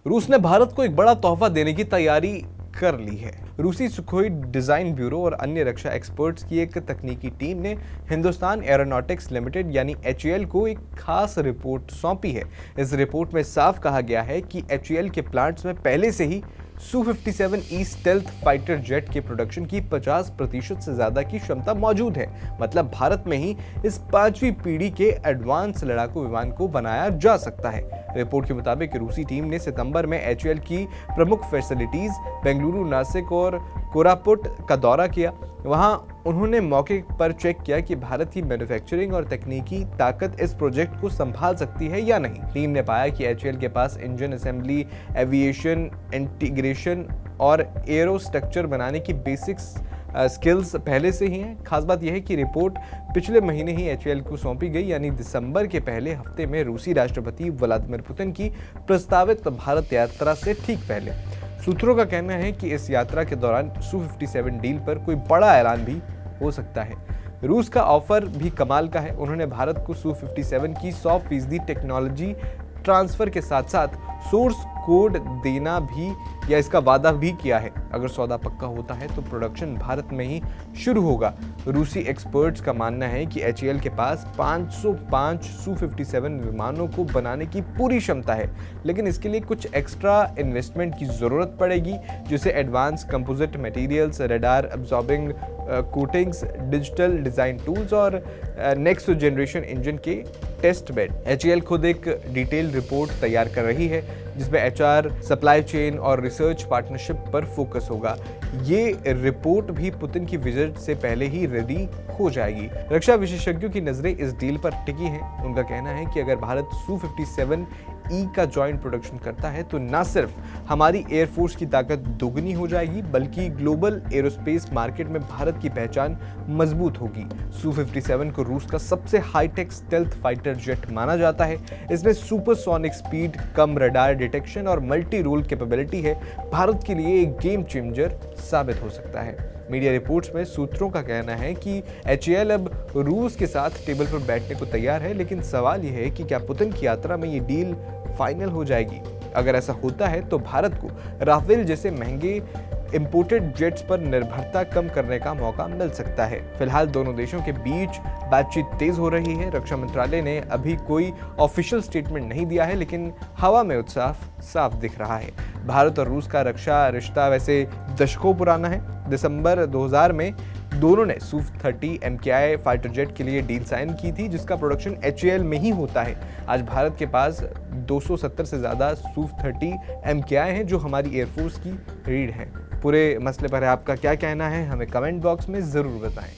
रूस ने भारत को एक बड़ा तोहफा देने की तैयारी कर ली है। रूसी सुखोई डिजाइन ब्यूरो और अन्य रक्षा एक्सपर्ट्स की एक तकनीकी टीम ने हिंदुस्तान एरोनॉटिक्स लिमिटेड यानी HAL को एक खास रिपोर्ट सौंपी है। इस रिपोर्ट में साफ कहा गया है कि HAL के प्लांट्स में पहले से ही Su-57E स्टेल्थ फाइटर जेट के प्रोडक्शन की 50% से ज्यादा की क्षमता मौजूद है। मतलब भारत में ही इस 5वीं पीढ़ी के एडवांस लड़ाकू विमान को बनाया जा सकता है। रिपोर्ट के मुताबिक रूसी टीम ने सितंबर में HAL की प्रमुख फैसिलिटीज बेंगलुरु, नासिक और कोरापुट का दौरा किया। वहां उन्होंने मौके पर चेक किया कि भारत की मैन्युफैक्चरिंग और तकनीकी ताकत इस प्रोजेक्ट को संभाल सकती है या नहीं। टीम ने पाया कि HAL के पास इंजन असेंबली, एविएशन इंटीग्रेशन और एरो स्ट्रक्चर बनाने की बेसिक्स स्किल्स पहले से ही हैं। खास बात यह है कि रिपोर्ट पिछले महीने ही HAL को सौंपी गई, यानी दिसंबर के पहले हफ्ते में रूसी राष्ट्रपति व्लादिमीर पुतिन की प्रस्तावित भारत यात्रा से ठीक पहले। सूत्रों का कहना है कि इस यात्रा के दौरान Su-57 डील पर कोई बड़ा ऐलान भी हो सकता है। रूस का ऑफर भी कमाल का है। उन्होंने भारत को Su-57 की 100% टेक्नोलॉजी ट्रांसफर के साथ साथ सोर्स कोड देना भी या इसका वादा भी किया है। अगर सौदा पक्का होता है तो प्रोडक्शन भारत में ही शुरू होगा। रूसी एक्सपर्ट्स का मानना है कि HAL के पास 505 Su-57 विमानों को बनाने की पूरी क्षमता है, लेकिन इसके लिए कुछ एक्स्ट्रा इन्वेस्टमेंट की जरूरत पड़ेगी, जैसे advance composite materials, radar absorbing coatings, digital design tools और नेक्स्ट जनरेशन इंजन के टेस्ट बेड। HAL खुद एक डिटेल रिपोर्ट तैयार कर रही है जिसमें HR, सप्लाई चेन और रिसर्च पार्टनरशिप पर फोकस होगा। ये रिपोर्ट भी पुतिन की विजिट से पहले ही रेडी हो जाएगी। रक्षा विशेषज्ञों की नजरें इस डील पर टिकी हैं। उनका कहना है कि अगर भारत Su-57E का जॉइंट प्रोडक्शन करता है तो न सिर्फ हमारी एयरफोर्स की ताकत दोगुनी हो जाएगी, बल्कि ग्लोबल एरोस्पेस मार्केट में भारत की पहचान मजबूत होगी। Su-57 को रूस का सबसे हाईटेक स्टेल्थ फाइटर जेट माना जाता है। इसमें सुपरसोनिक स्पीड, कम रडार डिटेक्शन और मल्टी रोल कैपेबिलिटी है। भारत के लिए एक गेम चेंजर साबित हो सकता है। मीडिया रिपोर्ट्स में सूत्रों का कहना है कि HAL अब रूस के साथ टेबल पर बैठने को तैयार है, लेकिन सवाल यह है कि क्या पुतिन की यात्रा में ये डील फाइनल हो जाएगी। अगर ऐसा होता है तो भारत को राफेल जैसे महंगे इंपोर्टेड जेट्स पर निर्भरता कम करने का मौका मिल सकता है। फिलहाल दोनों देशों के बीच बातचीत तेज हो रही है। रक्षा मंत्रालय ने अभी कोई ऑफिशियल स्टेटमेंट नहीं दिया है, लेकिन हवा में उत्साह साफ दिख रहा है। भारत और रूस का रक्षा रिश्ता वैसे दशकों पुराना है। दिसंबर 2000 में दोनों ने Su-30 MKI फाइटर जेट के लिए डील साइन की थी, जिसका प्रोडक्शन HAL में ही होता है। आज भारत के पास 270 से ज़्यादा Su-30 MKI हैं, जो हमारी एयरफोर्स की रीढ़ है। पूरे मसले पर आपका क्या कहना है, हमें कमेंट बॉक्स में ज़रूर बताएं।